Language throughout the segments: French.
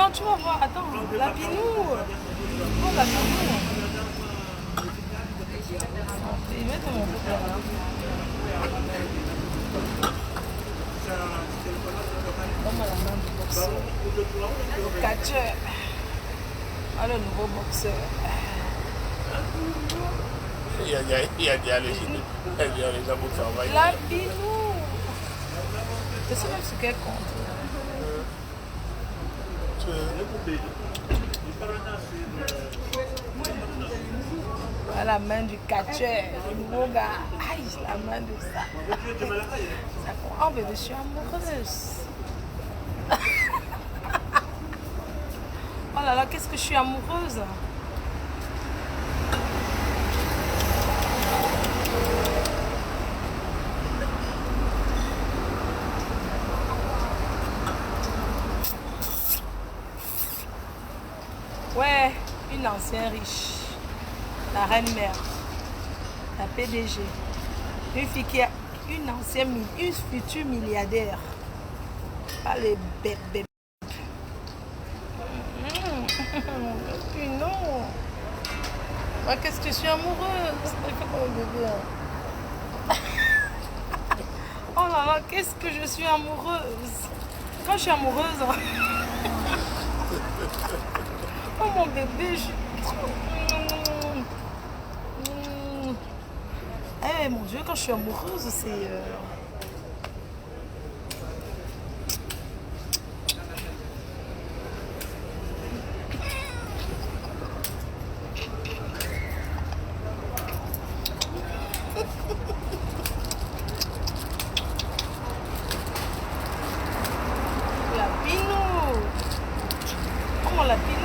Non, tu vas voir. Attends, la pinou. Oh, la pinou. Il met ton mon là. Donne-moi la main du boxeur. Le catcheur. Ah, le nouveau boxeur. Il y a les gens pour travailler. La pinou. Je sais même ce qu'elle compte. Voilà la main du catcheur, le nouveau gars. Aïe, la main de ça. Ça compte. Oh, bébé, je suis amoureuse. Oh là là, qu'est-ce que je suis amoureuse. Ouais, une ancienne riche, la reine mère, la PDG, une fille qui a une ancienne, une future milliardaire. Pas les bébés. Non. Moi, qu'est-ce que je suis amoureuse. Oh là là, qu'est-ce que je suis amoureuse. Quand je suis amoureuse. Oh mon bébé, je suis trop... Eh mon Dieu, quand je suis amoureuse, c'est... La pinou. Oh la pinou.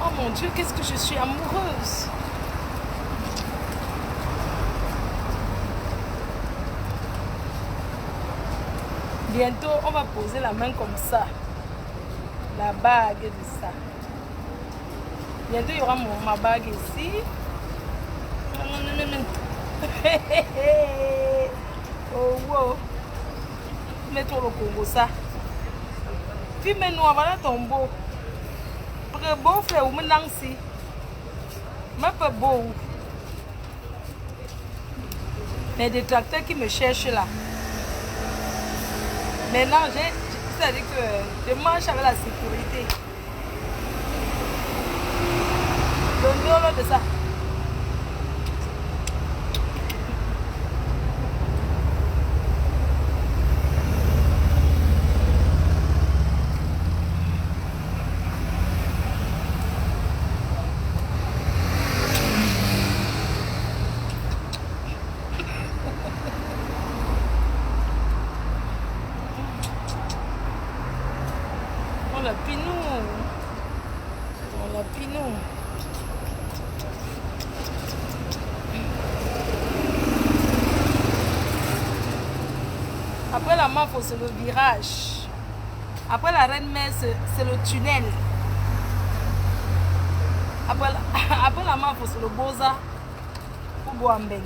Oh mon Dieu, qu'est-ce que je suis amoureuse. Bientôt, on va poser la main comme ça. La bague de ça. Bientôt, il y aura ma bague ici. Oh wow. Mets-toi le Congo ça. Puis maintenant, voilà ton beau. Parce que beau frère, ou maintenant si. Mais pas beau. Les détracteurs qui me cherchent là. Maintenant, c'est-à-dire que je marche avec la sécurité. Le mieux de ça. Oh la pinou. Oh la pinou. Après la mafia, c'est le virage. Après la reine mère, c'est le tunnel. Après la mafia, c'est le boza pour Boambeng.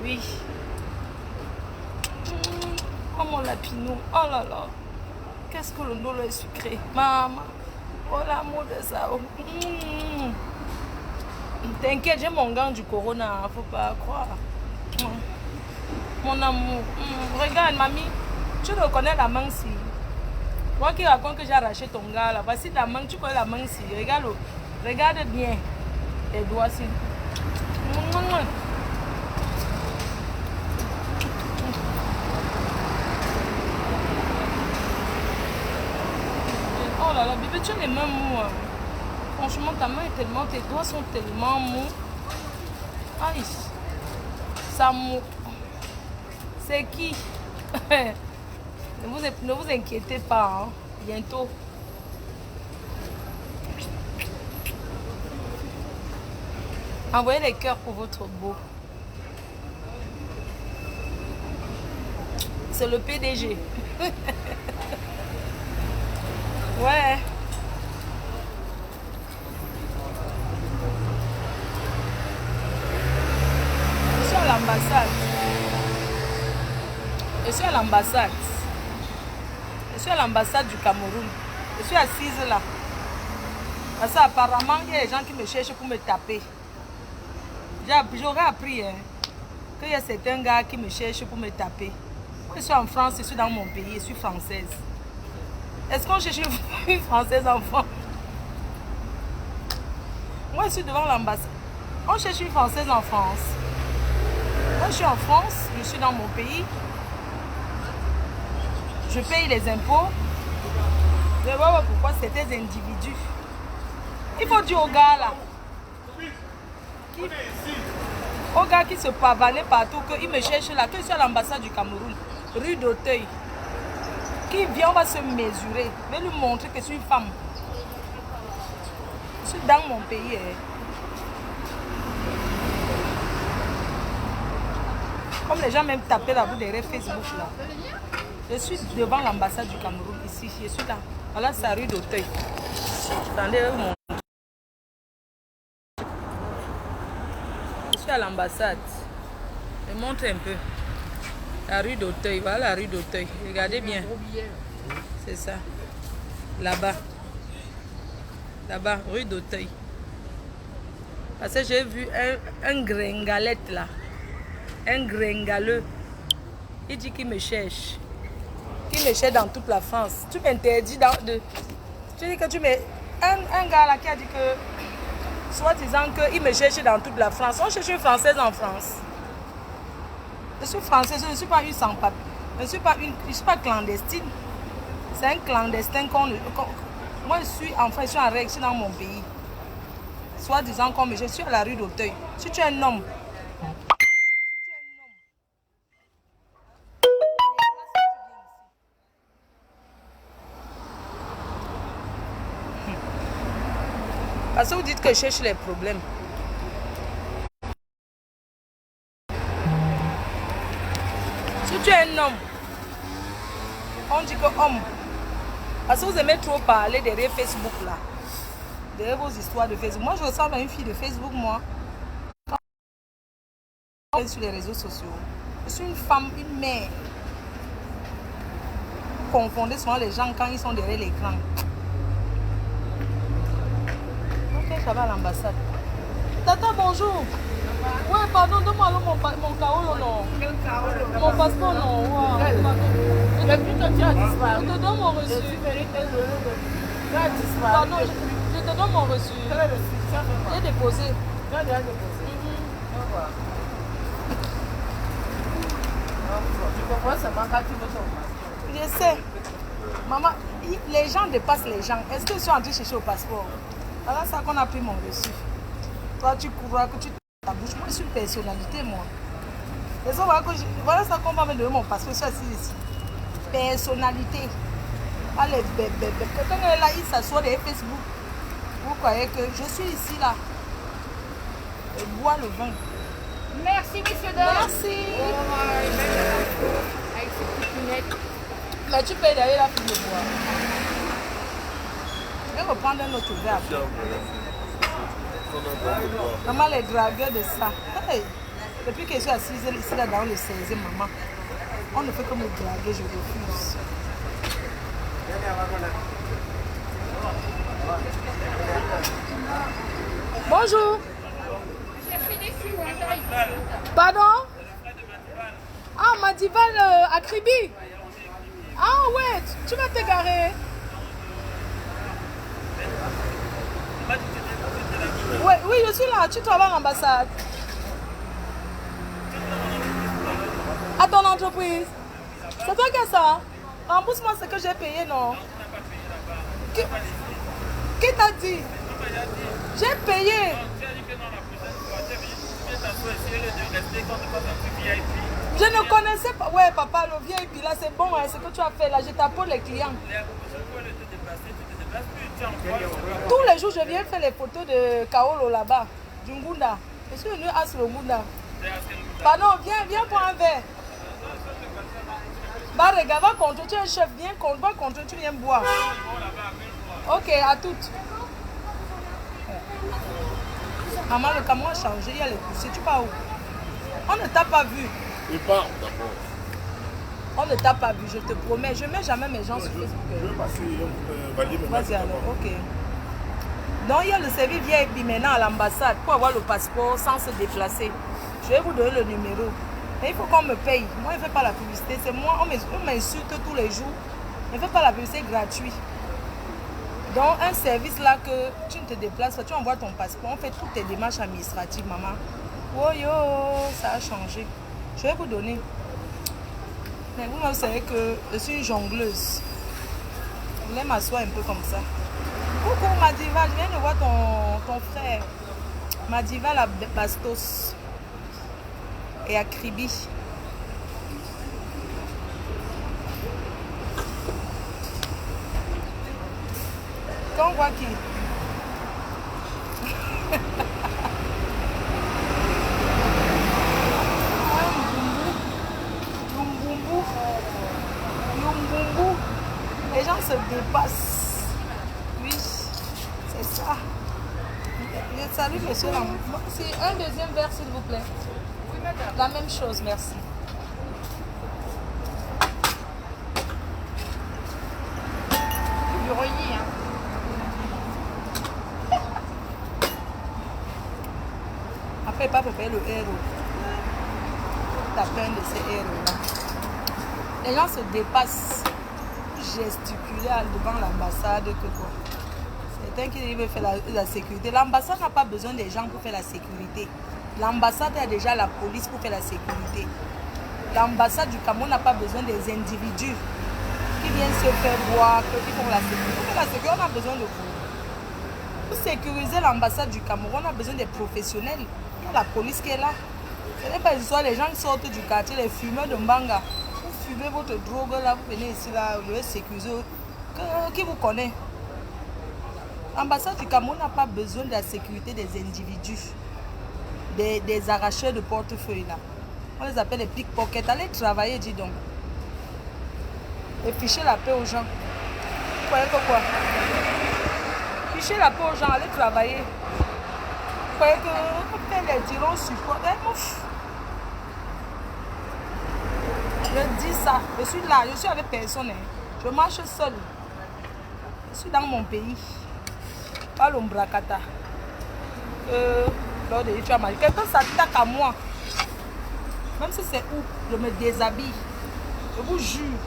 Oui. Oh mon lapinou. Oh là là. Qu'est-ce que le dos est sucré. Maman. Oh l'amour de ça. T'inquiète, j'ai mon gant du corona. Faut pas croire. Mon amour. Regarde, mamie. Tu reconnais la main si. Moi qui raconte que j'ai arraché ton gars là. Voici ta main. Tu connais la main si. Regarde, regarde bien. Les doigts si. Oh là là, bébé, tu as les mains mous. Hein. Franchement, ta main est tellement, tes doigts sont tellement mous. Aïe, ça mou. C'est qui? Ne vous inquiétez pas, hein. Bientôt. Envoyez les cœurs pour votre beau. C'est le PDG. Ouais. Je suis à la l'ambassade. Je suis à l'ambassade. Je suis à l'ambassade du Cameroun. Je suis assise là. Parce qu'apparemment, il y a des gens qui me cherchent pour me taper. J'aurais appris qu'il y a certains gars qui me cherchent pour me taper. Moi, je suis en France, je suis dans mon pays, je suis française. Est-ce qu'on cherche une Française en France? Moi, je suis devant l'ambassade. On cherche une Française en France. Moi, je suis en France, je suis dans mon pays. Je paye les impôts. Je ne vois pas pourquoi c'était des individus. Il faut dire aux gars là. Aux gars qui se pavanaient partout, qu'ils me cherchent là, que je suis à l'ambassade du Cameroun, rue d'Auteuil. Qui vient, on va se mesurer. Je vais lui montrer que je suis une femme. Je suis dans mon pays. Comme les gens même tapaient là-bas derrière Facebook là. Je suis devant l'ambassade du Cameroun ici. Je suis là. Voilà, c'est la rue d'Auteuil. Attendez, je suis à l'ambassade. Je montre un peu. La rue d'Auteuil. Voilà la rue d'Auteuil. Regardez bien. C'est ça. Là-bas. Là-bas, rue d'Auteuil. Parce que j'ai vu un gringalette là. Un gringaleux. Il dit qu'il me cherche. Qu'il me cherche dans toute la France. Tu m'interdis de... Tu dis que tu mets... Un gars là qui a dit que... Soit disant qu'il me cherche dans toute la France. On cherche une Française en France. Je suis française, je ne suis pas une sans-papier. Je ne suis pas clandestine. C'est un clandestin qu'on... Moi, je suis en France, je suis en règle, je suis dans mon pays. Soit disant comme je suis à la rue d'Auteuil. Si tu es un homme... Parce que vous dites que je cherche les problèmes. Si tu es un homme, on dit que homme. Parce que vous aimez trop parler derrière Facebook là. Derrière vos histoires de Facebook. Moi je ressemble à une fille de Facebook moi. Quand sur les réseaux sociaux. Je suis une femme, une mère. Vous confondez souvent les gens quand ils sont derrière l'écran. Ça va à l'ambassade. Tata, bonjour. Ouais, pardon, donne-moi mon carreau, non. Quel carreau? Mon passeport, non. Wow. Depuis que tu as disparu. Je te donne mon reçu. Tu as disparu. Pardon, je te donne mon reçu. Quel est le reçu? J'ai déposé. Tu as déjà déposé? Tu comprends seulement quand tu veux ton passeport. Je sais. Maman, les gens dépassent les gens. Est-ce que je suis en train de chercher au passeport? Voilà ça qu'on a pris mon reçu. Toi, tu courras, que tu ta bouche. Moi, je suis une personnalité, moi. Voilà ça qu'on va me donner mon passeport. Je suis assise ici. Personnalité. Allez, bébé. Quelqu'un est là, il s'assoit derrière Facebook. Vous croyez que je suis ici, là. Et bois le vin. Merci, monsieur Dor. Merci. Avec ces petites lunettes. Mais tu peux derrière la fille de bois. Je vais reprendre un autre verre. Maman, les dragueurs de ça. Hey, depuis que je suis assise ici, là, dans le 16e, maman, on ne fait que me draguer, je refuse. Bonjour. Pardon? Ah, Madival à Kribi. Ah ouais, tu vas te garer. Oui, oui, je suis là. Tu travailles à l'ambassade. À ton entreprise. C'est toi qui as ça? Rembourse-moi ce que j'ai payé, non? Qui t'a dit? J'ai payé. Je ne connaissais pas. Ouais, papa, le VIP, là, c'est bon. Hein, ce que tu as fait, là, je t'apporte les clients. Tous les jours, je viens faire les photos de Kaolo là-bas, du Ngunda. Je suis venu à Ngunda. Pardon, viens pour un verre. Bah, regarde, va contrôler, tu es un chef, viens contrôler, tu viens boire. Ok, à toutes. Maman, le camion a changé, il y a les poussées, tu pars où? On ne t'a pas vu. Il part d'abord. On ne t'a pas vu, je te promets. Je ne mets jamais mes gens sur Facebook. Je veux passer, valider mes Vas-y alors, ok. Donc il y a le service VIP maintenant à l'ambassade pour avoir le passeport sans se déplacer. Je vais vous donner le numéro. Mais il faut qu'on me paye. Moi, je ne fais pas la publicité. C'est moi, on m'insulte tous les jours. Je ne fais pas la publicité gratuite. Donc un service là que tu ne te déplaces pas, tu envoies ton passeport, on fait toutes tes démarches administratives, maman. Oh yo, ça a changé. Je vais vous donner. Mais vous savez que je suis une jongleuse. Je voulais m'asseoir un peu comme ça. Coucou Madiva, je viens de voir ton frère. Madiva la Bastos. Et à Kribi. Quand on voit qui? Lumbumbu. Les gens se dépassent. Oui, c'est ça. Salut monsieur. C'est un deuxième verre s'il vous plaît. Oui madame. La même chose, merci. Du renier, hein. Après, pas payer le héros. La peine de ces héros-là. Les gens se dépassent. Gesticuler devant l'ambassade que quoi. C'est un qui veut faire la sécurité. L'ambassade n'a pas besoin des gens pour faire la sécurité. L'ambassade a déjà la police pour faire la sécurité. L'ambassade du Cameroun n'a pas besoin des individus qui viennent se faire voir, qui font la sécurité. Pour faire la sécurité, on a besoin de vous. Pour sécuriser l'ambassade du Cameroun, on a besoin des professionnels. Il y a la police qui est là. Ce n'est pas l'histoire, les gens qui sortent du quartier, les fumeurs de Mbanga. Vous fumez votre drogue là, vous venez ici là, vous devez sécuriser. Qui vous connaît? L'ambassade du Cameroun n'a pas besoin de la sécurité des individus, des arracheurs de portefeuille là. On les appelle les pickpockets. Allez travailler, dis donc. Et fichez la paix aux gens. Vous croyez que quoi? Fichez la paix aux gens, allez travailler. Vous croyez que les diront support. Je dis ça. Je suis là, je suis avec personne. Je marche seul. Je suis dans mon pays. Pas l'ombrakata. Lors de tu as mal. Quelqu'un s'attaque à moi. Même si c'est où, je me déshabille. Je vous jure.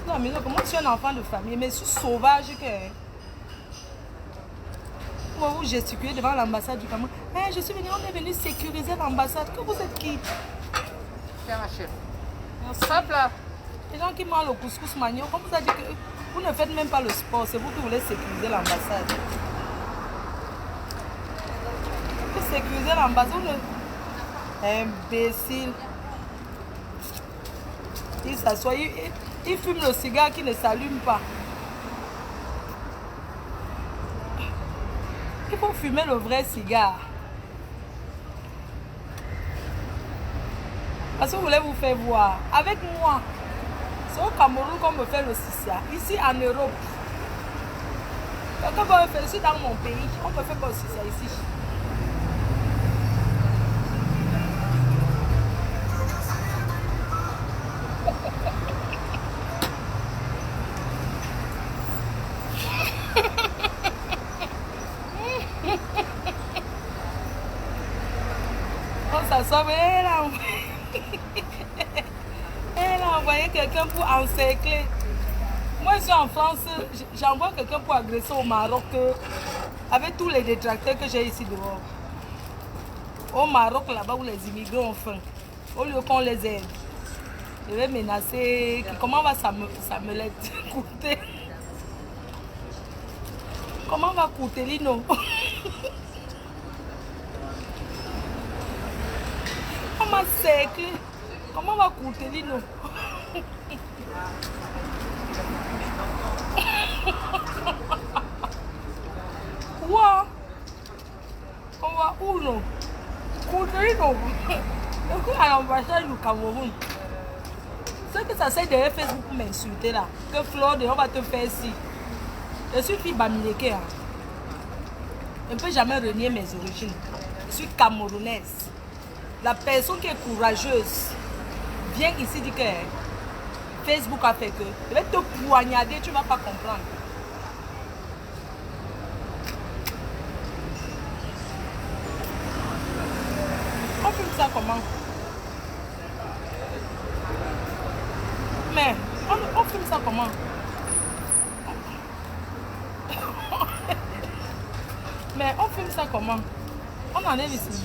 Non, mais comment tu es un enfant de famille, mais je suis sauvage que. Vous gesticulez devant l'ambassade du Cameroun. Hey, je suis venu, on est venu sécuriser l'ambassade. Que vous êtes qui? Tiens ma chérie. Merci. Hop là. Les gens qui mangent le couscous manioc, comme vous avez dit que vous ne faites même pas le sport, c'est vous qui voulez sécuriser l'ambassade. Vous sécuriser l'ambassade, imbécile. Il s'assoit, il fume le cigare qui ne s'allume pas. Il faut fumer le vrai cigare. Parce que vous voulez vous faire voir. Avec moi, c'est au Cameroun qu'on me fait le CICIA. Ici en Europe. Quelqu'un va me faire ici dans mon pays. On ne me fait pas le CICIA ici. On s'assoit, mais elle a envoyé quelqu'un pour encercler. Moi, je suis en France, j'envoie quelqu'un pour agresser au Maroc avec tous les détracteurs que j'ai ici dehors. Au Maroc, là-bas où les immigrés ont faim, au lieu qu'on les aide, je vais menacer. Comment va Samelette coûter? Comment va coûter Lino? On m'a cerclé. Comment va coûter Lino? Quoi? On va où non? Lino. Écoute à l'ambassade du Cameroun. Ceux qui s'asseyent derrière Facebook pour m'insulter là. Que Flore, on va te faire ci. Je suis fille Bamileke. Je ne peux jamais renier mes origines. Je suis camerounaise. La personne qui est courageuse vient ici dire que Facebook a fait que. Je vais te poignarder, tu ne vas pas comprendre. On filme ça comment? Mais on filme ça comment? Mais on filme ça comment? On enlève ici.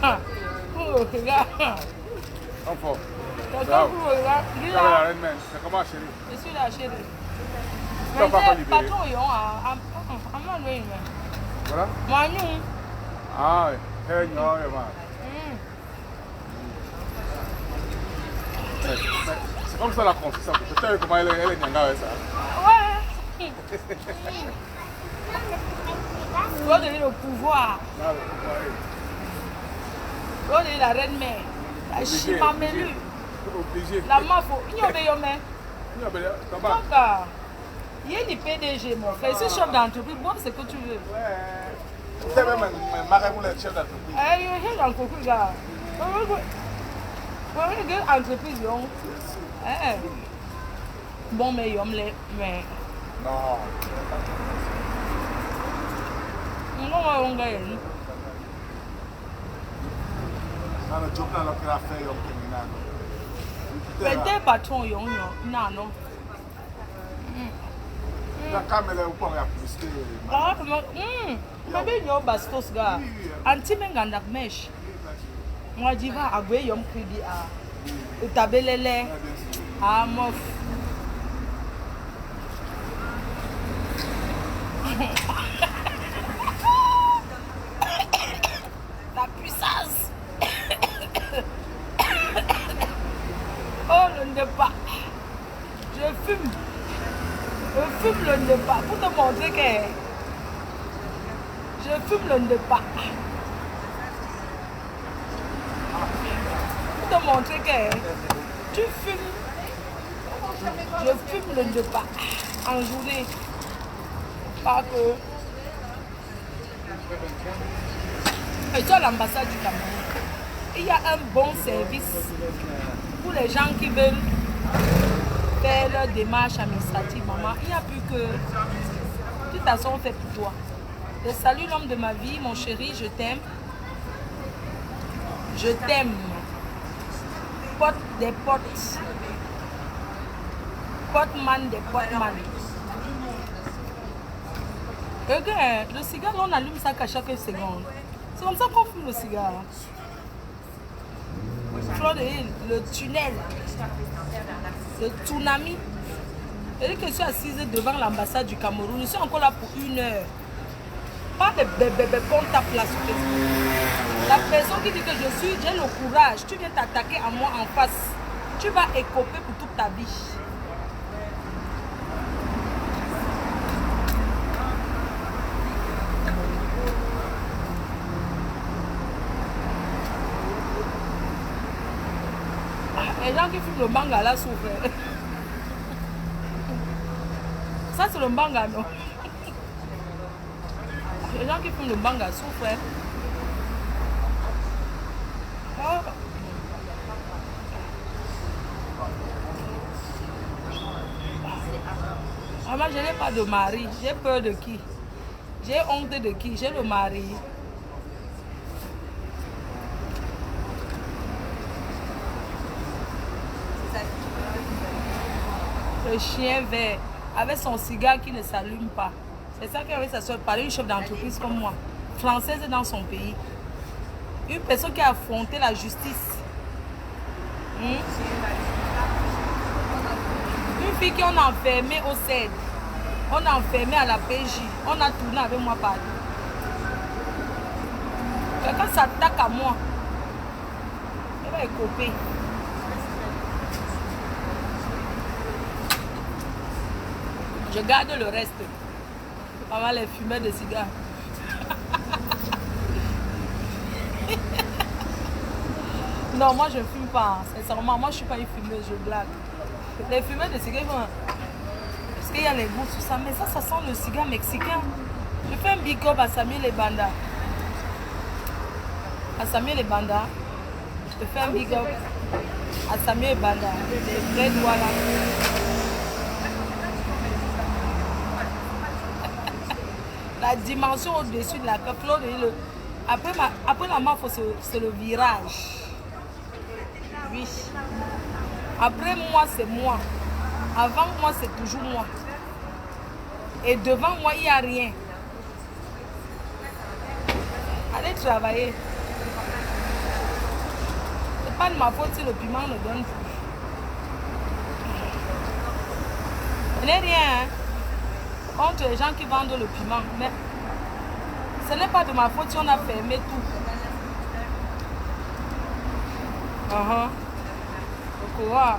Ah. Oh, regarde. Enfant. D'accord, vous regardez. Lui, La là, reine mère, c'est comment chérie? je suis là, chérie. Tu vas pas Mais libérer. patron, ils ont un Voilà. moi, nous. Ah, oui. C'est comme ça la consistance. Tu sais comment elle est nyanga avec ça. Ouais. Tu dois donner le pouvoir. Tu dois donner la reine mère. La chimamelu. Obligé. La mafo. Il y a des mais. Tabac. Donc, il y a des PDG, mon frère. Je suis chef d'entreprise. Bon, c'est que tu veux. Ouais. Tu sais même, Marie Moulin, chef d'entreprise. Eh, il y a un cocu, gars. Oui, entreprise, yon. Eh. Bon, mais yon, mais. Non. On gagne. Dans le job, là, qu'il a fait, Mais des patrons, yon, non, non. La caméra, vous pouvez appuyer. Ah, mais bien, yon, bastos, gars. Anti-mengandak mesh. Moi, je vais à Guayom Crédit à Tabelele. Ah, mof. La puissance. Oh, le ndepa. Je fume. Je fume le ndepa pour te montrer que je fume le ndepa. Pour te montrer que tu fumes. Je fume le ndepa en journée. Pas que. Et toi, l'ambassade du Cameroun, il y a un bon service pour les gens qui veulent faire leur démarche administrative. Maman, il n'y a plus que. Toute façon, on fait pour toi. Je salue l'homme de ma vie, mon chéri, je t'aime. Je t'aime. Pote des potes. Poteman des poteman. Regarde, le cigare, on allume ça qu'à chaque seconde. C'est comme ça qu'on fume le cigare. Fleur de Hill, le tunnel, le tsunami. Et que je suis assise devant l'ambassade du Cameroun, je suis encore là pour 1 heure. Pas de bébé qu'on tape là sur Facebook. La personne qui dit que j'ai le courage, tu viens t'attaquer à moi en face. Tu vas écoper pour toute ta vie. Les gens qui fument le banga là souffrent. Ça c'est le banga, non? Les gens qui fument le banga souffrent. Oh. Ah, moi je n'ai pas de mari. J'ai peur de qui? J'ai honte de qui? J'ai le mari. Le chien vert avec son cigare qui ne s'allume pas. C'est ça qui avait sa soeur parler, une chef d'entreprise comme moi, française dans son pays. Une personne qui a affronté la justice. Une fille qu'on a enfermée au CED. On a enfermé à la PJ. On a tourné avec moi partout. Quelqu'un s'attaque à moi. Elle va écoper. Je garde le reste. Maman, les fumeurs de cigares. Non, moi je ne fume pas. Sincèrement, moi je ne suis pas une fumeuse, je blague. Les fumeurs de cigares, qu'il y a les goûts sur ça. Mais ça sent le cigare mexicain. Je fais un big up à Samuel et Banda. À Samuel et Banda. Je fais un big up à Samuel et Banda. Les vrais doigts là. La dimension au-dessus de la cup. Après la mort, c'est le virage. Oui. Après moi, c'est moi. Avant moi, c'est toujours moi. Et devant moi, il n'y a rien. Allez travailler. C'est pas de ma faute si le piment ne donne plus. Ce n'est rien hein, contre les gens qui vendent le piment. Mais ce n'est pas de ma faute si on a fermé tout. Quoi?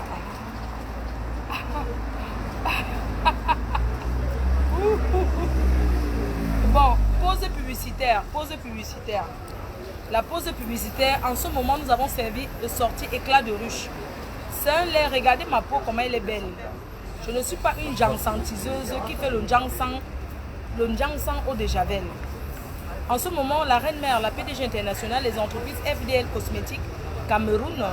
Bon, pause publicitaire. La pause publicitaire, en ce moment, nous avons servi de sortie éclat de ruche. C'est un lait, regardez ma peau, comment elle est belle. Je ne suis pas une jansantiseuse qui fait le jansan eau de javel. En ce moment, la reine mère, la PDG internationale des entreprises FDL Cosmétiques Cameroun,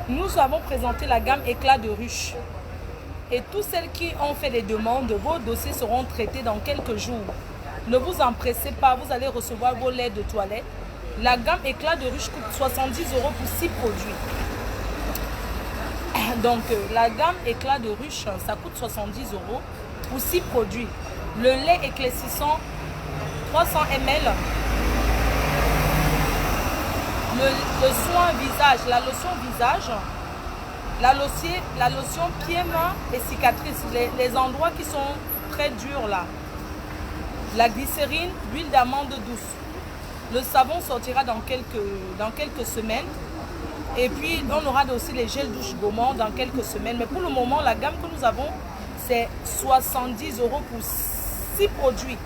nous avons présenté la gamme éclat de ruche. Et tous celles qui ont fait des demandes, vos dossiers seront traités dans quelques jours. Ne vous empressez pas, vous allez recevoir vos laits de toilette. La gamme éclat de ruche coûte 70 € pour 6 produits. Donc la gamme éclat de ruche, ça coûte 70 € pour 6 produits. Le lait éclaircissant 300 ml. Le soin visage, la lotion visage. La lotion pieds, mains et cicatrices, les endroits qui sont très durs là. La glycérine, l'huile d'amande douce. Le savon sortira dans quelques semaines. Et puis on aura aussi les gels douche gourmands dans quelques semaines. Mais pour le moment, la gamme que nous avons, c'est 70 € pour 6 produits.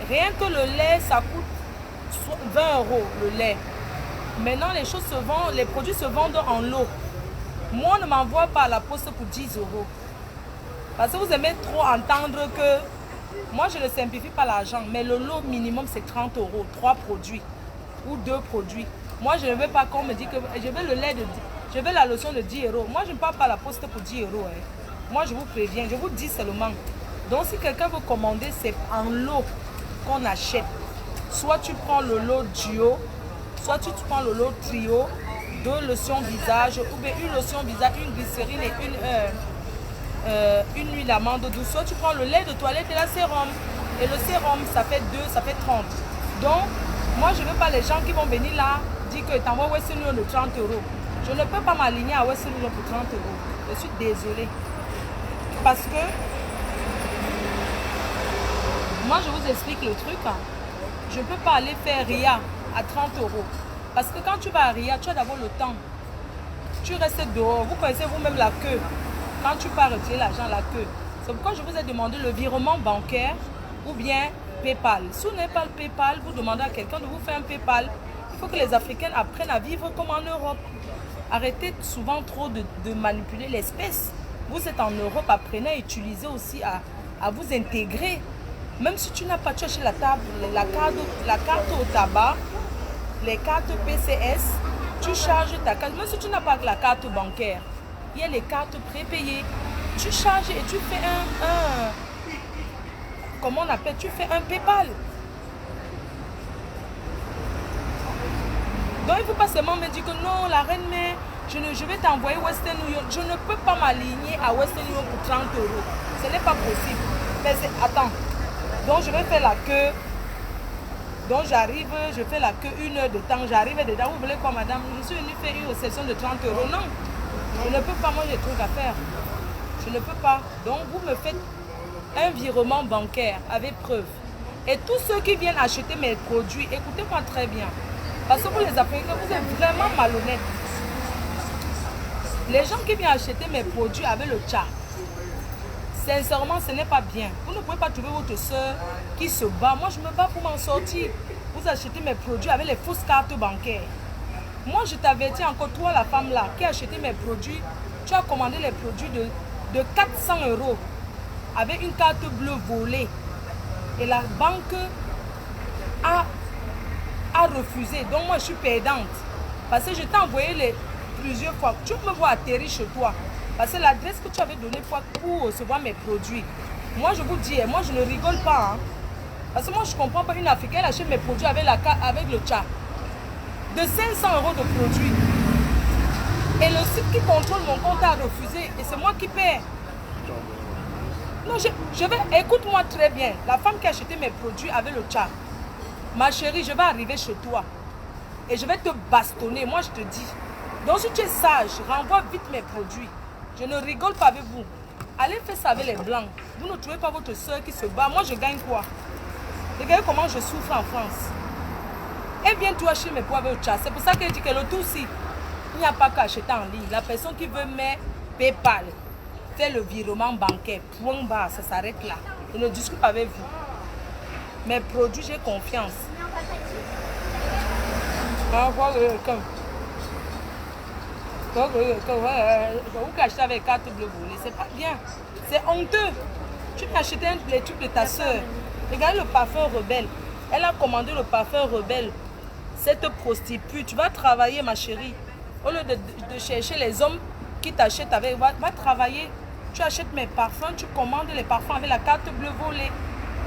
Rien que le lait, ça coûte 20 € le lait. Maintenant, les produits se vendent en lot. Moi, on ne m'envoie pas à la poste pour 10 €. Parce que vous aimez trop entendre que moi, je ne simplifie pas l'argent, mais le lot minimum, c'est 30 €, 3 produits ou 2 produits. Moi, je ne veux pas qu'on me dise que je veux le lait je veux la lotion de 10 €. Moi, je ne pars pas à la poste pour 10 €. Hein. Moi, je vous préviens, je vous dis seulement. Donc, si quelqu'un veut commander, c'est en lot qu'on achète. Soit tu prends le lot duo, soit tu prends le lot trio, 2 lotions visage, ou bien une lotion visage, une glycérine et une huile d'amande douce. Soit tu prends le lait de toilette et la sérum. Et le sérum, ça fait 2, ça fait 30. Donc, moi, je ne veux pas les gens qui vont venir là, dire que tu envoies Western Union de 30 €. Je ne peux pas m'aligner à Western Union pour 30 €. Je suis désolée. Parce que, moi, je vous explique le truc. Je ne peux pas aller faire RIA à 30 €. Parce que quand tu vas à RIA, tu as d'abord le temps. Tu restes dehors. Vous connaissez vous-même la queue. Quand tu pars retirer l'argent, la queue. C'est pourquoi je vous ai demandé le virement bancaire ou bien PayPal. Si vous n'avez pas le PayPal, vous demandez à quelqu'un de vous faire un PayPal. Il faut que les Africains apprennent à vivre comme en Europe. Arrêtez souvent trop de manipuler l'espèce. Vous êtes en Europe, apprenez à utiliser aussi, à vous intégrer. Même si tu n'as pas touché la carte au tabac, les cartes PCS, tu charges ta carte. Même si tu n'as pas la carte bancaire, il y a les cartes prépayées. Tu charges et tu fais comment on appelle, tu fais un PayPal. Donc il ne faut pas seulement me dire que non, la reine mère, je vais t'envoyer Western Union. Je ne peux pas m'aligner à Western Union pour 30 €. Ce n'est pas possible. Mais attends. Donc je vais faire la queue. Donc j'arrive, je fais la queue 1 heure de temps. J'arrive dedans. Vous voulez quoi, madame? Je suis venue faire une session de 30 €. Non. Je ne peux pas, moi j'ai des trucs à faire. Je ne peux pas. Donc vous me faites un virement bancaire avec preuve. Et tous ceux qui viennent acheter mes produits, écoutez-moi très bien. Parce que vous les Africains, vous êtes vraiment malhonnêtes. Les gens qui viennent acheter mes produits avec le chat, sincèrement, ce n'est pas bien. Vous ne pouvez pas trouver votre soeur qui se bat. Moi, je me bats pour m'en sortir. Vous achetez mes produits avec les fausses cartes bancaires. Moi, je t'avertis encore, toi, la femme là, qui a acheté mes produits, tu as commandé les produits de 400 € avec une carte bleue volée. Et la banque a refusé. Donc moi, je suis perdante. Parce que je t'ai envoyé plusieurs fois. Tu me vois atterrir chez toi. Parce que l'adresse que tu avais donnée pour recevoir mes produits. Moi, je vous dis, moi, je ne rigole pas. Hein. Parce que moi, je ne comprends pas. Une Africaine achète mes produits avec le chat. De 500 € de produits. Et le site qui contrôle mon compte a refusé. Et c'est moi qui paie. Non, je vais... Écoute-moi très bien. La femme qui a acheté mes produits avec le chat. Ma chérie, je vais arriver chez toi. Et je vais te bastonner. Moi, je te dis. Donc, si tu es sage, renvoie vite mes produits. Je ne rigole pas avec vous. Allez faire ça avec les blancs. Vous ne trouvez pas votre soeur qui se bat. Moi, je gagne quoi? Regardez comment je souffre en France. Et viens toi acheter mes poids avec le chat. C'est pour ça qu'elle dit que le tout, si il n'y a pas qu'à acheter en ligne. La personne qui veut mettre PayPal, fait le virement bancaire, point barre, ça s'arrête là. Je ne discute pas avec vous. Mes produits, j'ai confiance. Vous achetez avec carte bleue volée, c'est pas bien. C'est honteux. Tu peux acheter les trucs de ta soeur. Regarde le parfum rebelle. Elle a commandé le parfum rebelle. Cette prostituée, tu vas travailler, ma chérie. Au lieu de chercher les hommes qui t'achètent avec, va travailler. Tu achètes mes parfums, tu commandes les parfums avec la carte bleue volée.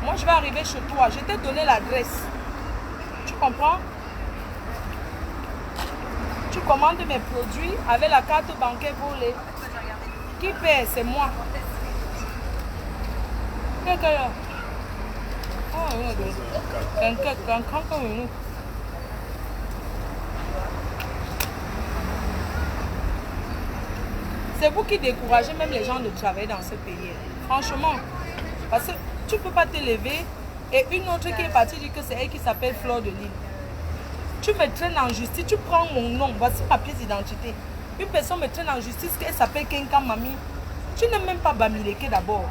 Moi, je vais arriver chez toi. Je t'ai donné l'adresse. Tu comprends? Tu commandes mes produits avec la carte bancaire volée. Qui paie? C'est moi. C'est vous qui découragez même les gens de travailler dans ce pays. Franchement. Parce que tu ne peux pas te lever et une autre qui est partie dit que c'est elle qui s'appelle Fleur de Lille. Tu me traînes en justice, tu prends mon nom, voici ma pièce d'identité. Une personne me traîne en justice, elle s'appelle Kenkam Mami. Tu n'es même pas Bamileke d'abord.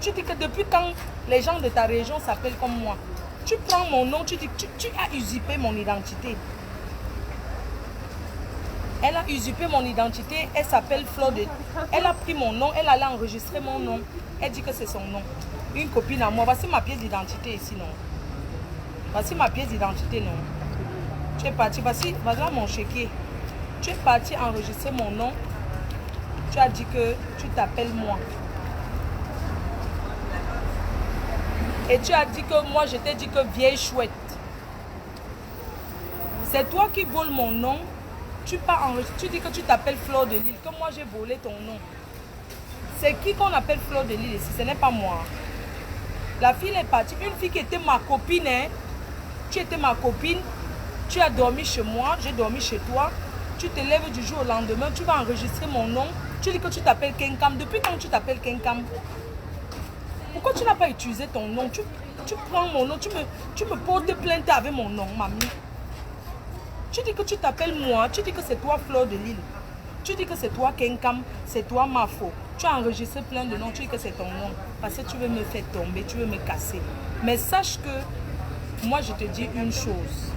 Tu dis que depuis quand les gens de ta région s'appellent comme moi, tu prends mon nom, tu dis que tu as usurpé mon identité. Elle a usurpé mon identité, elle s'appelle Fleur de... Elle a pris mon nom, elle allait enregistrer mon nom. Elle dit que c'est son nom. Une copine à moi, voici ma pièce d'identité ici, non. Voici ma pièce d'identité, non. Tu es parti, voici, voilà mon chéquier. Tu es parti enregistrer mon nom. Tu as dit que tu t'appelles moi. Et tu as dit que moi, je t'ai dit que vieille chouette. C'est toi qui voles mon nom. Tu dis que tu t'appelles Fleur de Lille, que moi j'ai volé ton nom. C'est qui qu'on appelle Fleur de Lille ici? Ce n'est pas moi. La fille est partie. Une fille qui était ma copine. Hein? Tu étais ma copine. Tu as dormi chez moi. J'ai dormi chez toi. Tu te lèves du jour au lendemain. Tu vas enregistrer mon nom. Tu dis que tu t'appelles Kenkam. Depuis quand tu t'appelles Kenkam? Pourquoi tu n'as pas utilisé ton nom? Tu prends mon nom. Tu me portes plainte avec mon nom, mamie. Tu dis que tu t'appelles moi. Tu dis que c'est toi Fleur de Lille. Tu dis que c'est toi Kenkam. C'est toi Mafo. Tu as enregistré plein de noms, tu dis que c'est ton nom. Parce que tu veux me faire tomber, tu veux me casser. Mais sache que, moi je te dis une chose.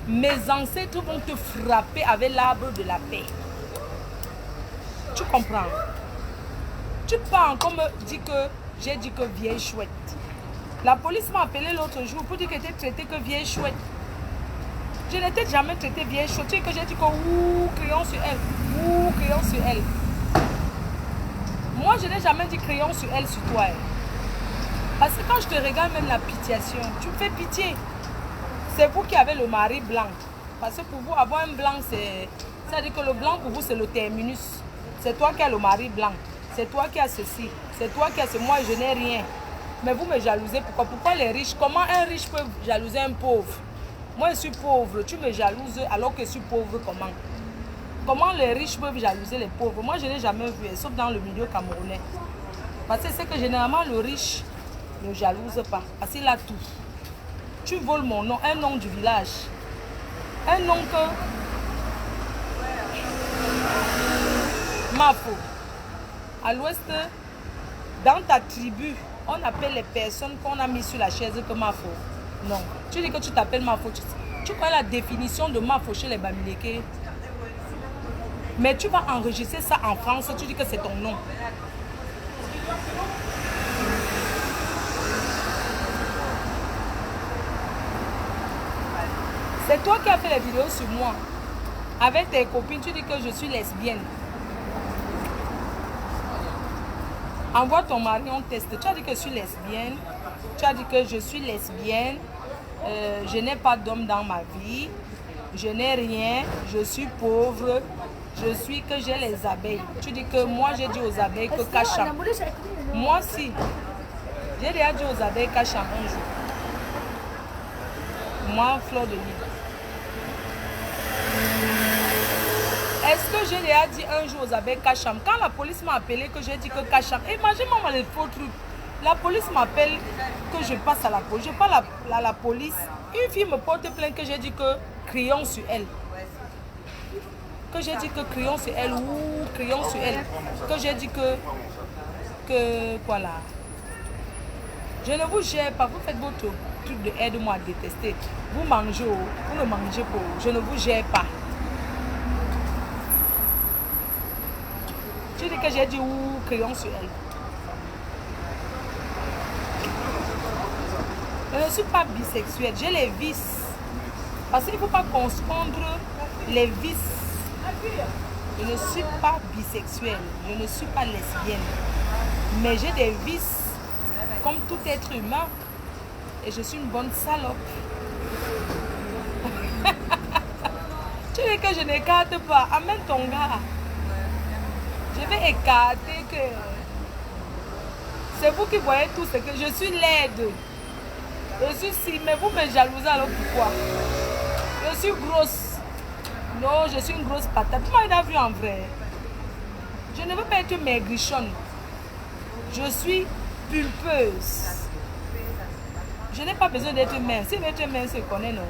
Mes ancêtres vont te frapper avec l'arbre de la paix. Tu comprends? Tu peux encore me dire que j'ai dit que vieille chouette. La police m'a appelé l'autre jour pour dire que tu traitée que vieille chouette. Je n'étais jamais traitée vieille chouette. Tu sais que j'ai dit que ouh, crayon sur elle. Ouh, crayon sur elle. Moi, je n'ai jamais dit crayon sur elle, sur toi. Parce que quand je te regarde, même la pitiation, tu me fais pitié. C'est vous qui avez le mari blanc. Parce que pour vous, avoir un blanc, c'est-à-dire que le blanc, pour vous, c'est le terminus. C'est toi qui as le mari blanc. C'est toi qui as ceci. C'est toi qui as ce. Moi, je n'ai rien. Mais vous me jalousez. Pourquoi? Pourquoi les riches? Comment un riche peut jalouser un pauvre? Moi, je suis pauvre. Tu me jalouses alors que je suis pauvre. Comment? Comment les riches peuvent jalouser les pauvres? Moi, je n'ai jamais vu, sauf dans le milieu camerounais. Parce que c'est que généralement, le riche ne jalouse pas. Parce qu'il a tout. Tu voles mon nom, un nom du village. Un nom que... Mafo. À l'ouest, dans ta tribu, on appelle les personnes qu'on a mis sur la chaise que Mafo. Non. Tu dis que tu t'appelles Mafo. Tu connais la définition de Mafo chez les Bamileke? Mais tu vas enregistrer ça en France, tu dis que c'est ton nom. C'est toi qui as fait les vidéos sur moi. Avec tes copines, tu dis que je suis lesbienne. Envoie ton mari, on teste. Tu as dit que je suis lesbienne. Tu as dit que je suis lesbienne. Je n'ai pas d'homme dans ma vie. Je n'ai rien. Je suis pauvre. Je suis que j'ai les abeilles. Tu dis que moi j'ai dit aux abeilles que Kacham. Moi si. J'ai déjà dit aux abeilles Kacham un jour. Moi, Fleur de Lys. Est-ce que j'ai déjà dit un jour aux abeilles Kacham? Quand la police m'a appelé que j'ai dit que Kacham, imaginez-moi les faux trucs. La police m'appelle que je passe à la police. Je parle à la police. Une fille me porte plainte que j'ai dit que crayon sur elle. Que j'ai dit que crayon sur elle ou crayon sur elle. Que j'ai dit que voilà. Je ne vous gère pas. Vous faites votre truc de aide-moi à détester. Vous mangez, vous ne mangez pas. Je ne vous gère pas. Tu dis que j'ai dit ou crayon sur elle. Je ne suis pas bisexuelle, j'ai les vices. Parce qu'il ne faut pas confondre les vices. Je ne suis pas bisexuelle, je ne suis pas lesbienne. Mais j'ai des vices comme tout être humain. Et je suis une bonne salope. Tu dis que je n'écarte pas. Amène ton gars. Je vais écarter que... C'est vous qui voyez tout ce que... Je suis laide. Je suis si... Mais vous me jalousez alors pourquoi? Je suis grosse. Non, je suis une grosse patate. Tu m'as vu en vrai. Je ne veux pas être maigrichonne. Je suis pulpeuse. Je n'ai pas besoin d'être mince. Si d'être mince, se connaît, non.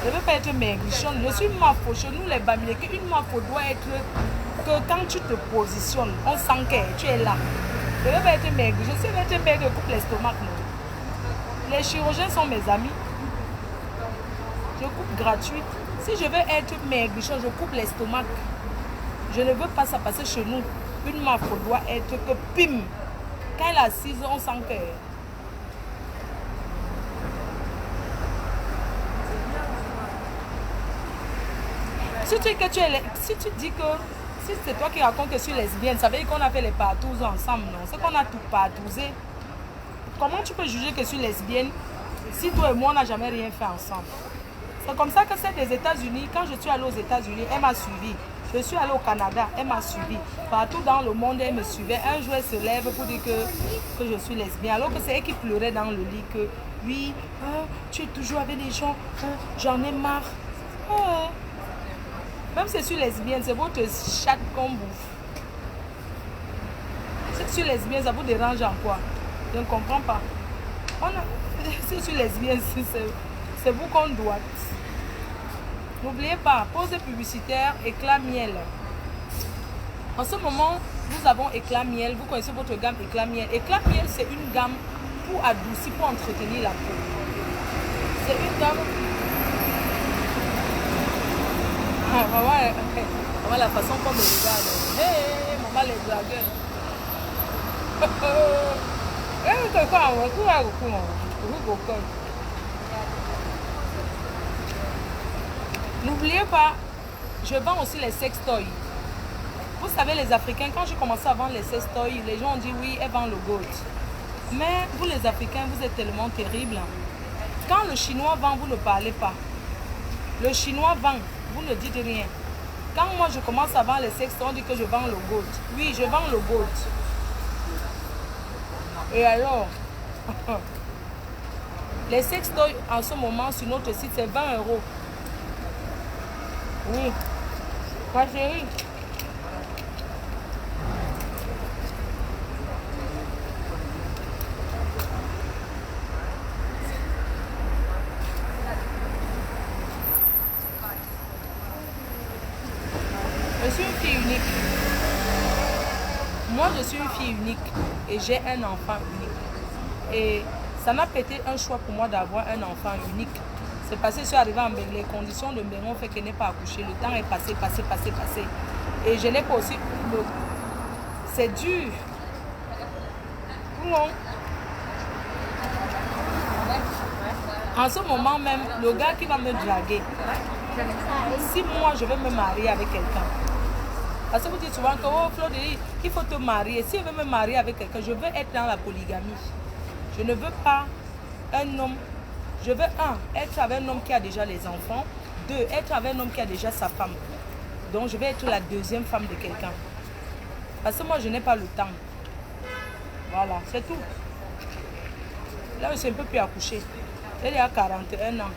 Je ne veux pas être maigrichonne. Je suis mafo. Chez nous, les Bamilés, une mafo doit être que quand tu te positionnes, on sent que tu es là. Je ne veux pas être maigre. Je sais être maigre, je coupe l'estomac. Les chirurgiens sont mes amis. Je coupe gratuit. Si je veux être maigrichonne, je coupe l'estomac. Je ne veux pas ça passer chez nous. Une mafo doit être que pim. Quand elle est assise, on sent que... Si tu dis que si c'est toi qui racontes que je suis lesbienne, ça veut dire qu'on a fait les partouzes ensemble, non? C'est qu'on a tout partouzé. Comment tu peux juger que je suis lesbienne si toi et moi on n'a jamais rien fait ensemble? C'est comme ça que c'est des États-Unis. Quand je suis allée aux États-Unis, elle m'a suivi. Je suis allée au Canada, elle m'a suivi. Partout dans le monde, elle me suivait. Un jour, elle se lève pour dire que je suis lesbienne. Alors que c'est elle qui pleurait dans le lit que oui, tu es toujours avec des gens, j'en ai marre. Même si je suis lesbienne, c'est votre chat qu'on bouffe. Si je suis lesbienne, ça vous dérange en quoi? Je ne comprends pas. Si je suis lesbienne, c'est vous qu'on doit. N'oubliez pas, pause publicitaire, éclat miel. En ce moment, nous avons éclat miel. Vous connaissez votre gamme éclat miel. Éclat miel, c'est une gamme pour adoucir, pour entretenir la peau. C'est une gamme... Maman, la façon qu'on me regarde. Hey, maman, les blagueurs. N'oubliez pas, je vends aussi les sextoys. Vous savez, les Africains, quand j'ai commencé à vendre les sextoys, les gens ont dit oui, elle vend le goat. Mais vous, les Africains, vous êtes tellement terribles. Quand le Chinois vend, vous ne parlez pas. Le Chinois vend, vous ne dites rien. Quand moi je commence à vendre les sextoys, on dit que je vends le goat. Oui, je vends le goat. Et alors, les sextoys en ce moment sur notre site, c'est 20 €. Oui, ma chérie. Je suis une fille unique. Moi, je suis une fille unique et j'ai un enfant unique. Et ça m'a pété un choix pour moi d'avoir un enfant unique. C'est parce que je suis arrivée en Belgique. Les conditions de Béron fait qu'elle n'est pas accouchée. Le temps est passé. Et je n'ai pas aussi... C'est dur. Non. En ce moment même, le gars qui va me draguer, si moi je veux me marier avec quelqu'un, parce que vous dites souvent que oh, Claude, il faut te marier. Si je veux me marier avec quelqu'un, je veux être dans la polygamie. Je ne veux pas un homme. Je veux être avec un homme qui a déjà les enfants. 2, être avec un homme qui a déjà sa femme. Donc je vais être la deuxième femme de quelqu'un. Parce que moi je n'ai pas le temps. Voilà, c'est tout. Là je ne suis un peu plus accouchée. Elle est à 41 ans.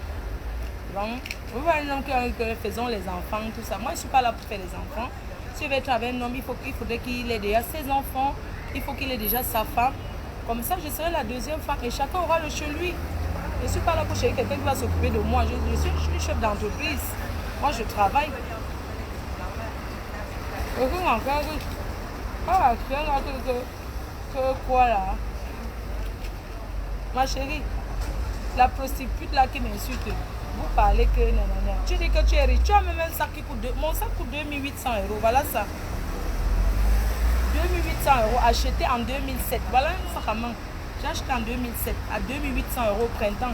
Donc, vous voyez un homme que faisons les enfants, tout ça. Moi je ne suis pas là pour faire les enfants. Si je veux être avec un homme, il faudrait qu'il ait déjà ses enfants. Il faut qu'il ait déjà sa femme. Comme ça, je serai la deuxième femme et chacun aura le chez lui. Je ne suis pas là pour chercher quelqu'un qui va s'occuper de moi. Je suis chef d'entreprise. Moi, je travaille. Quoi là? Ma chérie, la prostitute là qui m'insulte, vous parlez que nanana. Tu dis que tu es riche. Tu as même un sac qui coûte... Mon sac coûte 2800 €. Voilà ça. 2800 € acheté en 2007. Voilà un sac à main. J'ai acheté en 2007 à 2800 € au printemps.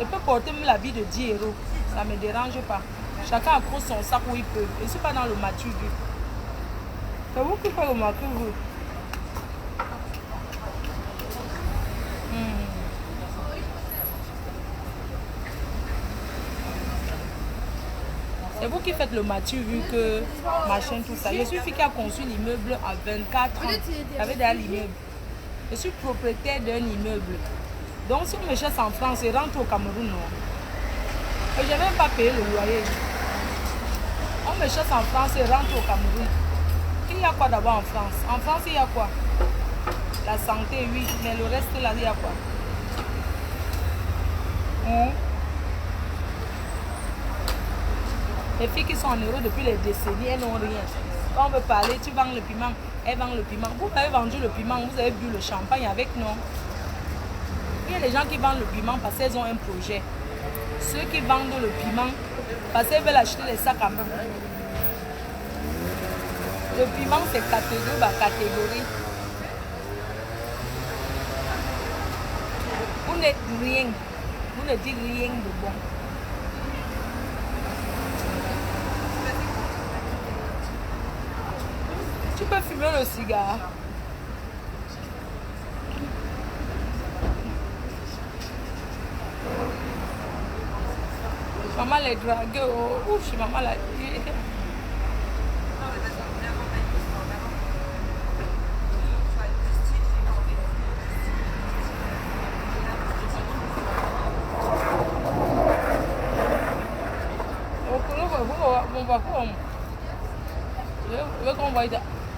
Je peux porter même l'habit de 10 €. Ça ne me dérange pas. Chacun accroche son sac où il peut. Je ne suis pas dans le mature. C'est vous qui faites le mature. C'est vous qui faites le mature vu que machin tout ça. Je suis fille qui a conçu l'immeuble à 24 ans. J'avais déjà l'immeuble. Je suis propriétaire d'un immeuble. Donc si on me chasse en France, je rentre au Cameroun. Non. Et je n'ai même pas payé le loyer. On me chasse en France et rentre au Cameroun. Il y a quoi d'abord en France? En France, il y a quoi? La santé, oui. Mais le reste là, il y a quoi? Les filles qui sont en Europe depuis les décennies, elles n'ont rien. Quand on veut parler, tu vends le piment, elles vendent le piment. Vous avez vendu le piment, vous avez bu le champagne avec, non? Il y a des gens qui vendent le piment parce qu'ils ont un projet. Ceux qui vendent le piment parce qu'ils veulent acheter les sacs à main. Le piment, c'est catégorie par catégorie. Vous n'êtes rien. Vous ne dites rien de bon. Tu peux fumer le cigare. Maman les drague. Oh, ouf, maman l'a dit. On va quoi? Je veux qu'on voie.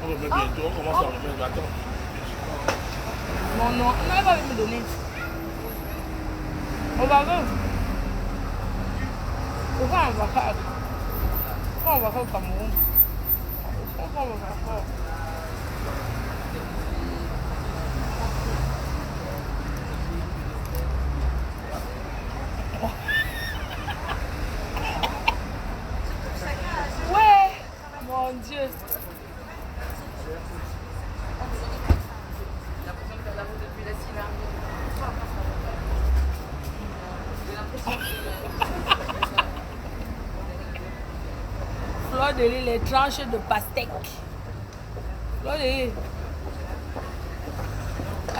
On va bientôt, on commence à remettre la tente. Non, non, non, elle va me donner. On va voir. Pourquoi on va faire? Pourquoi on va faire au Cameroun? Pourquoi on va faire? Ouais, mon Dieu. Fleur de lys, les tranches de pastèque. Fleur de lys.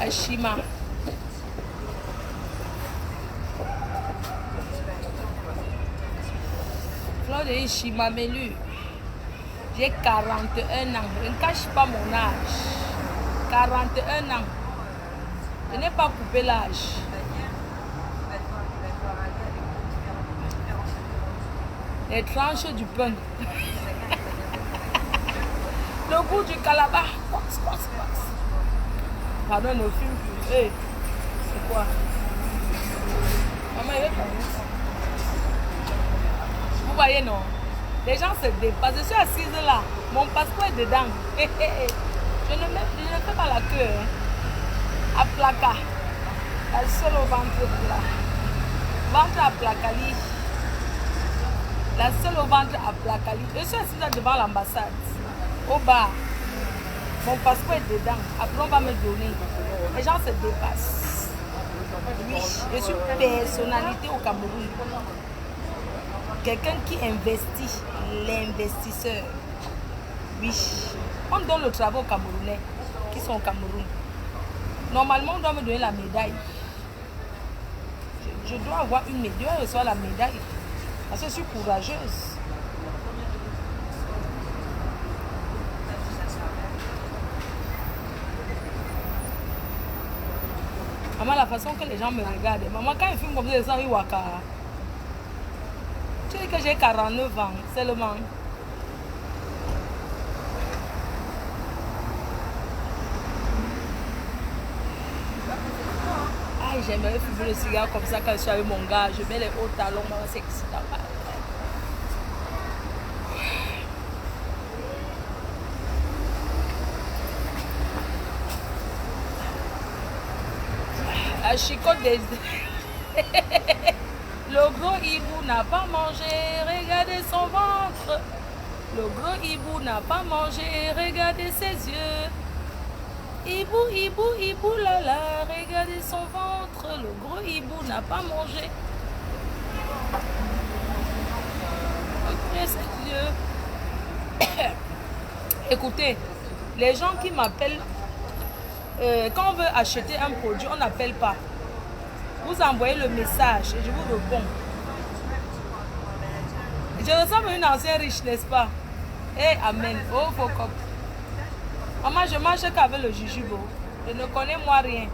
Ashima. Fleur de lys, Shima Melu. J'ai 41 ans. Je ne cache pas mon âge. 41 ans. Je n'ai pas coupé l'âge. Les tranches du pain. Le goût du calabar. Pardon, ne fume plus. Hey, c'est quoi? Maman, il est pas où? Vous voyez, non? Les gens se dépassent. Je suis assise là. Mon passeport est dedans. Je ne fais pas la queue. Hein. À placard. Elle seule au ventre là. ventre à Placali. La seule au ventre à Placali. Je suis assise devant l'ambassade. Au bar. Mon passeport est dedans. Après, on va me donner. Les gens se dépassent. Oui, je suis personnalité au Cameroun. Quelqu'un qui investit, l'investisseur. Oui. On donne le travail aux Camerounais qui sont au Cameroun. Normalement, on doit me donner la médaille. Je dois avoir une médaille. Je dois recevoir la médaille. Parce que je suis courageuse. Maman, la façon que les gens me regardent. Maman, quand ils filment comme ça, ils sont Iwaka. Tu dis que j'ai 49 ans seulement. Aïe, j'aimerais fumer le cigare comme ça quand je suis avec mon gars. Je mets les hauts talons, maman, c'est excitant. La chicote des... Le gros hibou n'a pas mangé, regardez son ventre. Le gros hibou n'a pas mangé, regardez ses yeux. Hibou, hibou, hibou, là là, regardez son ventre. Le gros hibou n'a pas mangé. Regardez ses yeux. Écoutez, les gens qui m'appellent, quand on veut acheter un produit, on n'appelle pas. Vous envoyez le message et je vous réponds. Je ressemble à une ancienne riche, n'est-ce pas? Eh, amen. Oh, faut cop. Maman, je mange qu'avec le jujubo. Je ne connais moi rien.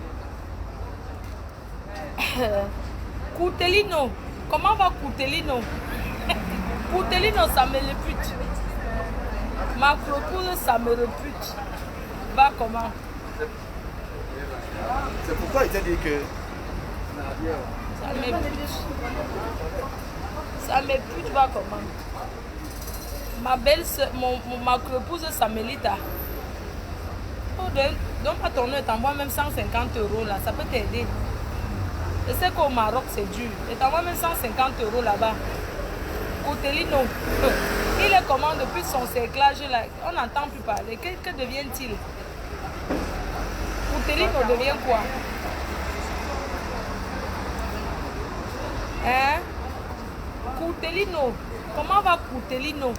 Coutelino. Comment va Coutelino? Coutelino, ça me répute. Ma propose, ça me répute. Va comment? C'est pourquoi il t'a dit que... Ça m'épute. Ça m'épute, va comment? Ma belle-sœur, ma épouse Samelita. Oh, donne-moi ton nom et t'envoie même 150 € là, ça peut t'aider. Je sais qu'au Maroc c'est dur. Et t'envoie même 150 € là-bas. Coutelino. Il est comment depuis son cerclage là? On n'entend plus parler. Que devient-il? Coutelino devient quoi? Hein? Coutelino. Comment va Coutelino?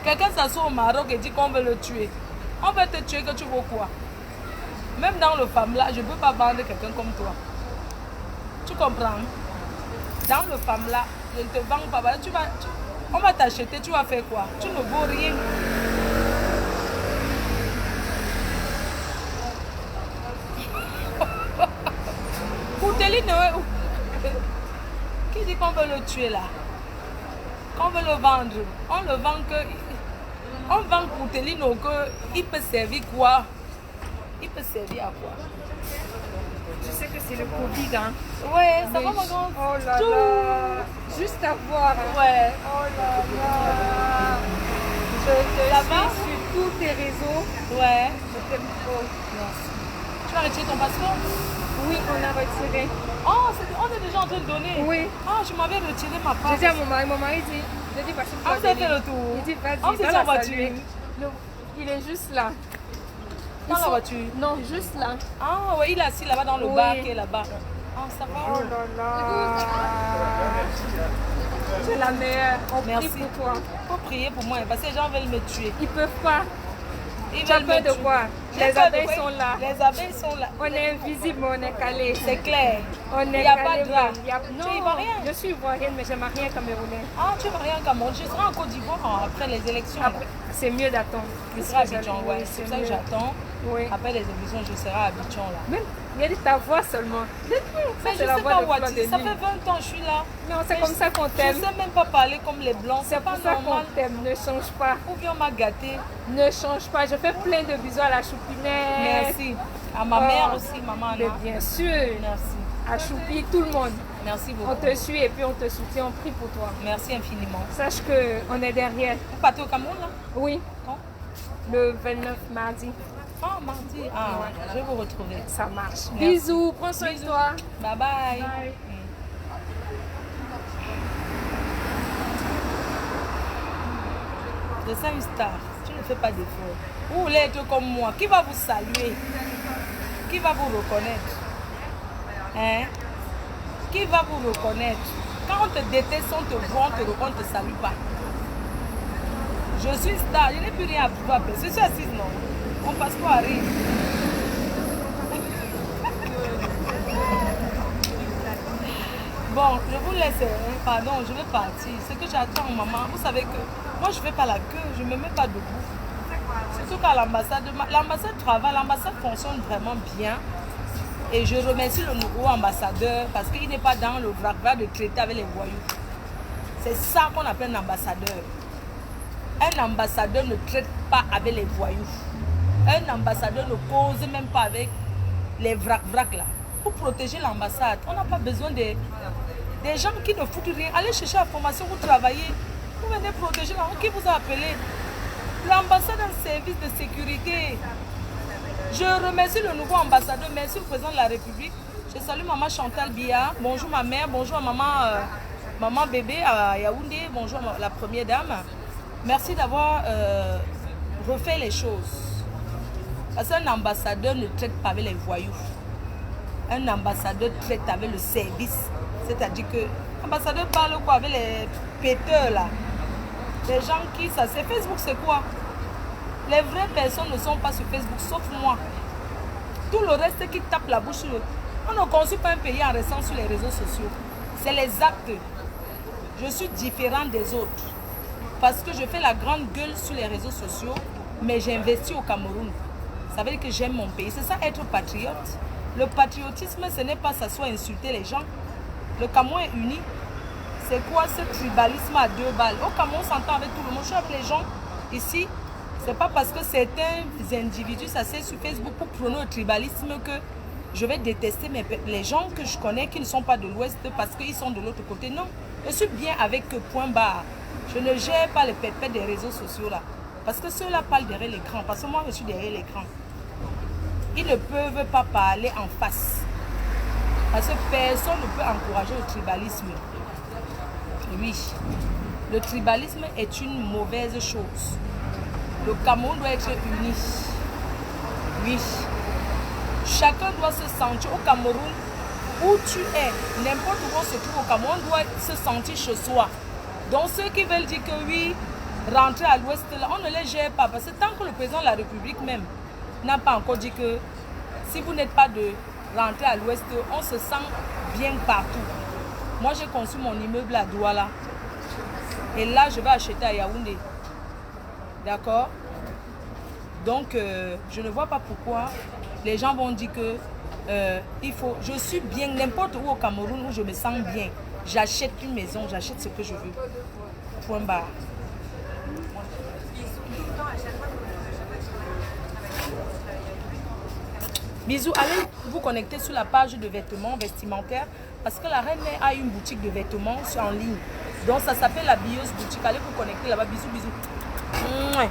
Quelqu'un s'assoit au Maroc et dit qu'on veut le tuer. On va te tuer, que tu veux quoi? Même dans le FAMLA, je ne peux pas vendre quelqu'un comme toi. Tu comprends? Dans le FAMLA, je ne te vends pas. On va t'acheter, tu vas faire quoi? Tu ne vaux rien. Coutelino, qui dit qu'on veut le tuer là? Qu'on veut le vendre? On le vend que... On vend Coutelino que il peut servir quoi? Il peut servir à quoi? Je sais que c'est le Covid, hein. Ouais, ça va ma grande. Oh là Tout. là. Juste à voir. Hein. Ouais. Oh là là. Je te Ça suis va? sur tous tes réseaux. Ouais. Je t'aime trop. Merci. Tu vas retirer ton passeport? Oui, on a retiré. Oh, on est déjà en train de donner. Oui. Ah, je m'avais retiré ma part. J'ai dit à mon mari dit, j'ai dit parce que Ah, vous avez fait le tour? Il dit vas-y, Ah, vous va étiez la en voiture? saluer. Il est juste là. Dans la voiture? Non, juste là. Ah, ouais, il est assis là-bas dans le Oui. bar qui est là-bas. Ah, ça va. Oh là là. Tu es la meilleure. On Merci. prie pour toi. Faut prier pour moi parce que les gens veulent me tuer. Ils peuvent pas. Ils Tu as veulent peur me de tuer. quoi? J'ai Les peur de abeilles quoi? sont là. Les abeilles sont là. On est invisible, mais on est calé. C'est clair. On Il est n'y a calé, pas de drap. il y a- Tu es Non, ivoirien? je suis ivoirienne, mais je ne rien camerounais. Ah, tu vas rien au Cameroun. Je serai en Côte d'Ivoire après les élections. Après, c'est mieux d'attendre. Je serai à Abidjan, ouais. Oui, C'est pour ça que j'attends. Oui. Après les élections, je serai à Abidjan là. Même, il y a dit ta voix seulement. Mais je c'est la sais voix pas de où Fleur de ça fait Lys. 20 ans que je suis là. Non, c'est Mais comme ça qu'on Je t'aime. sais même pas parler comme les blancs. C'est C'est pas pour ça qu'on normal. t'aime. Ne change pas. Ou bien on m'a gâté. Ne change pas. Je fais plein de bisous à la choupinette. Merci. À ma Oh. mère aussi, maman Mais Anna. bien sûr. Merci. À Choupi, tout le monde. Merci On beaucoup. te suit et puis on te soutient. On prie pour toi. Merci infiniment. Sache qu'on est derrière. Vous partez au Cameroun là? Oui, Quand? le 29 mardi. Ah, mardi. Ah, je vais vous retrouver. Ça marche. Merci. Bisous. Prends soin de Bisous. toi. Bye bye. Bye. Mm. Je suis une star. Tu ne fais pas d'effort. Vous voulez être comme moi. Qui va vous saluer? Qui va vous reconnaître? Hein? Qui va vous reconnaître? Quand on te déteste, on te voit, on ne te salue pas. Je suis star, je n'ai plus rien à pouvoir faire. Je suis assise, non? Mon passeport arrive. Bon, je vous laisse, hein. Pardon, je vais partir. Ce que j'attends, maman, vous savez que moi, je ne fais pas la queue, je ne me mets pas debout. Surtout qu'à l'ambassade travaille, l'ambassade fonctionne vraiment bien. Et je remercie le nouveau ambassadeur parce qu'il n'est pas dans le vrac de traiter avec les voyous. C'est ça qu'on appelle un ambassadeur. Un ambassadeur ne traite pas avec les voyous. Un ambassadeur ne cause même pas avec les vrac là. Pour protéger l'ambassade, on n'a pas besoin des gens qui ne foutent rien. Allez chercher la formation, vous travaillez, vous venez protéger l'ambassade. Qui vous a appelé? L'ambassade est un service de sécurité. Je remercie le nouveau ambassadeur, merci au président de la République. Je salue maman Chantal Biya, bonjour ma mère, bonjour à maman bébé à Yaoundé, bonjour à la première dame. Merci d'avoir refait les choses. Parce qu'un ambassadeur ne traite pas avec les voyous. Un ambassadeur traite avec le service. C'est-à-dire que l'ambassadeur parle quoi avec les péteurs là. Les gens qui, ça c'est Facebook, c'est quoi? Les vraies personnes ne sont pas sur Facebook, sauf moi. Tout le reste qui tape la bouche, on ne construit pas un pays en restant sur les réseaux sociaux. C'est les actes. Je suis différent des autres. Parce que je fais la grande gueule sur les réseaux sociaux, mais j'investis au Cameroun. Ça veut dire que j'aime mon pays. C'est ça être patriote. Le patriotisme, ce n'est pas s'asseoir insulter les gens. Le Cameroun est uni. C'est quoi ce tribalisme à 2 balles? Au Cameroun, on s'entend avec tout le monde. Je suis avec les gens ici. C'est pas parce que certains individus s'asseyent sur Facebook pour prôner le tribalisme que je vais détester les gens que je connais qui ne sont pas de l'Ouest parce qu'ils sont de l'autre côté. Non, je suis bien avec point barre. Je ne gère pas les pépés des réseaux sociaux là. Parce que ceux-là parlent derrière l'écran. Parce que moi, je suis derrière l'écran. Ils ne peuvent pas parler en face. Parce que personne ne peut encourager le tribalisme. Oui, le tribalisme est une mauvaise chose. Le Cameroun doit être uni. Oui. Chacun doit se sentir au Cameroun où tu es. N'importe où on se trouve au Cameroun, on doit se sentir chez soi. Donc ceux qui veulent dire que oui, rentrer à l'ouest, on ne les gère pas. Parce que tant que le président de la République même n'a pas encore dit que si vous n'êtes pas de rentrer à l'ouest, on se sent bien partout. Moi j'ai conçu mon immeuble à Douala. Et là je vais acheter à Yaoundé. D'accord? Donc, je ne vois pas pourquoi les gens vont dire que il faut... Je suis bien n'importe où au Cameroun où je me sens bien. J'achète une maison, j'achète ce que je veux. Point barre. Bisous, allez vous connecter sur la page de vêtements vestimentaires parce que la reine a une boutique de vêtements en ligne. Donc, ça s'appelle la Bieuse Boutique. Allez vous connecter là-bas. Bisous, bisous. Mouais.